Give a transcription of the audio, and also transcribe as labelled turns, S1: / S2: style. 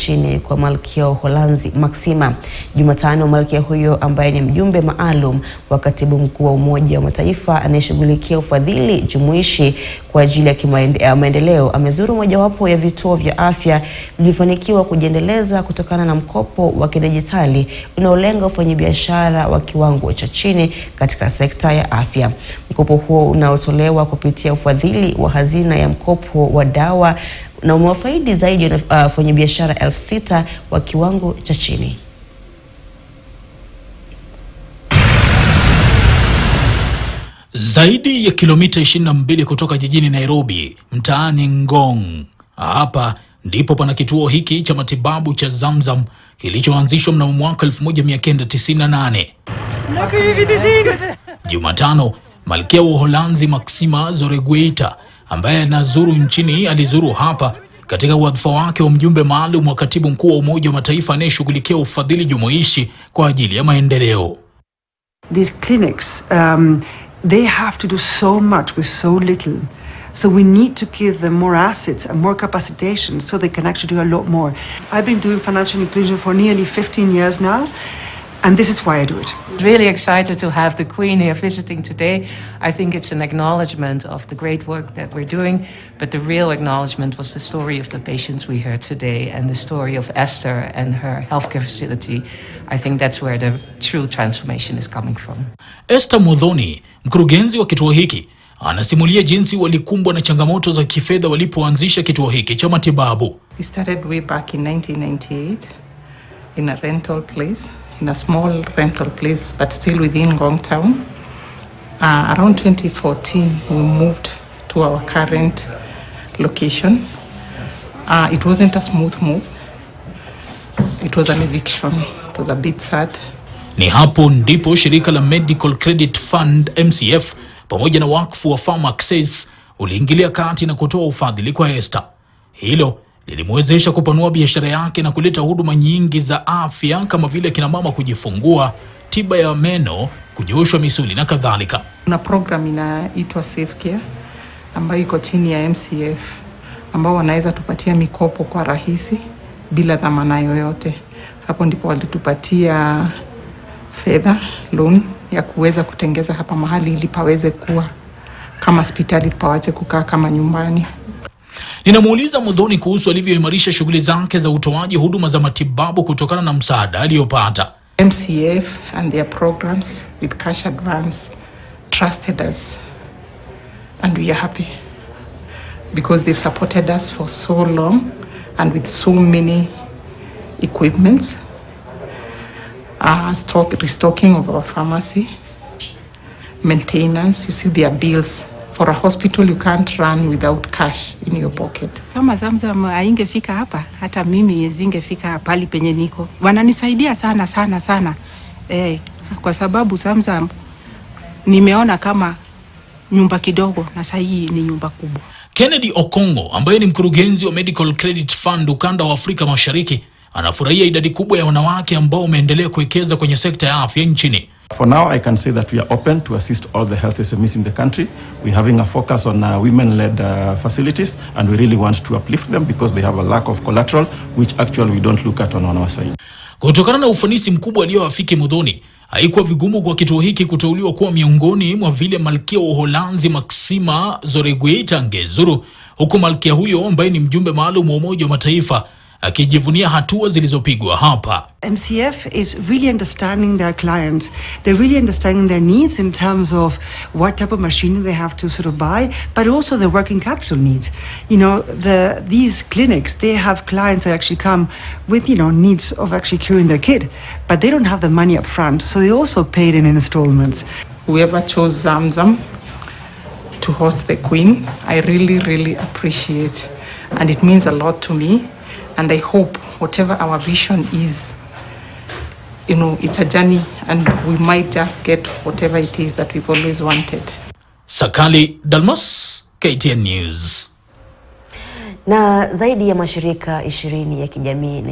S1: nchini kwa Malkia Uholanzi Maxima. Jumatano, Malkia huyo ambaye ni mjumbe maalum wa katibu mkuu wa Umoja wa Mataifa anayeshughulikia ufadhili jumuishi kwa ajili ya maendeleo amezuru mojawapo ya vituo vya afya vilivyofanikiwa kujiendeleza kutokana na mkopo wa kidijitali unaolenga wafanyabiashara wa kiwango cha chini katika sekta ya afya. Mkopo huo unaotolewa kupitia ufadhili wa hazina ya mkopo wa dawa na umewafaidi zaidi ya wafanyabiashara 6,000 wa kiwango cha chini.
S2: Zaidi ya kilomita 22 kutoka jijini Nairobi, mtaani Ngong. Hapa ndipo pana kituo hiki cha matibabu cha Zamzam kilichoanzishwa mnamo mwaka 1998. Jumatano, Malkia wa Uholanzi Maxima Zoreguita ambaye anazuru nchini alizuru hapa katika wadhifa wake wa mjumbe maalum wa katibu mkuu wa Umoja wa Mataifa anayeshughulikia ufadhili jumuishi kwa ajili ya maendeleo.
S3: These clinics they have to do so much with so little. So we need to give them more assets and more capacitation so they can actually do a lot more. I've been doing financial inclusion for nearly 15 years now, and this is why I do it.
S4: Really excited to have the Queen here visiting today. I think it's an acknowledgement of the great work that we're doing, but the real acknowledgement was the story of the patients we heard today and the story of Esther and her healthcare facility. I think that's where the true transformation is coming from.
S2: Esther Mudhoni, mkurugenzi wa kituo hiki, anasimulia jinsi walikumbwa na changamoto za kifedha walipoanzisha kituo hiki cha matibabu.
S5: We started way back in 1998 in a rental place, in a small rental place, but still within Ngong Town. Around 2014, we moved to our current location. It wasn't a smooth move. It was an eviction. It was a bit sad.
S2: Ni hapo ndipo shirika la Medical Credit Fund MCF pamoja na wakfu wa Farm Access uliingilia kati na kutoa ufadhili kwa Esther. Hilo lilimwezesha kupanua biashara yake na kuleta huduma nyingi za afya kama vile kina mama kujifungua, tiba ya meno, kunyoshwa misuli na kadhalika.
S5: Kuna program inaitwa Safe Care ambayo iko chini ya MCF ambao wanaweza tupatia mikopo kwa rahisi bila dhamana yoyote. Hapo ndipo walitupatia fedha loan ya kuweza kutengeza hapa mahali ili paweze kuwa kama hospitali, pawache kukaa kama nyumbani.
S2: Ninamuuliza Mudhoni kuhusu alivyoimarisha shughuli zake za utoaji huduma za matibabu kutokana na msaada aliyopata.
S5: MCF and their programs with cash advance trusted us, and we are happy because they've supported us for so long and with so many equipments, restocking of our pharmacy, maintenance. You see their bills. For a hospital, you can't run without cash in your pocket.
S6: Kama Zamzam haingefika hapa, hata mimi singefika pali penye niko. Wananisaidia sana. Kwa sababu Zamzam nimeona kama nyumba kidogo na sasa hii ni nyumba kubwa.
S2: Kennedy Okongo ambaye ni mkurugenzi wa Medical Credit Fund ukanda wa Afrika Mashariki anafurahia idadi kubwa ya wanawake ambao wameendelea kuwekeza kwenye sekta ya afya nchini.
S7: For now, I can say that we are open to assist all the health SMEs in the country. We're having a focus on women-led facilities, and we really want to uplift them because they have a lack of collateral, which actually we don't look at on our side.
S2: Kutokana na ufanisi mkubwa alioafiki Mudhoni, haikuwa vigumu kwa kituo hiki kuteuliwa kuwa miongoni mwa vile Malkia wa Uholanzi Maxima Zoreguita angezuru, huku Malkia huyo ambaye ni mjumbe maalum wa Umoja wa Mataifa akijivunia hatua zilizopigwa hapa.
S3: MCF is really understanding their clients. They're really understanding their needs in terms of what type of machinery they have to sort of buy, but also their working capital needs. You know, these clinics, they have clients that actually come with, needs of actually curing their kid, but they don't have the money up front, so they also paid in installments.
S5: Whoever chose Zamzam to host the Queen, I really appreciate, and it means a lot to me. And I hope whatever our vision is, it's a journey and we might just get whatever it is that we've always wanted.
S2: Sakali Dalmas, KTN News.
S1: Na zaidi ya mashirika 20 ya kijamii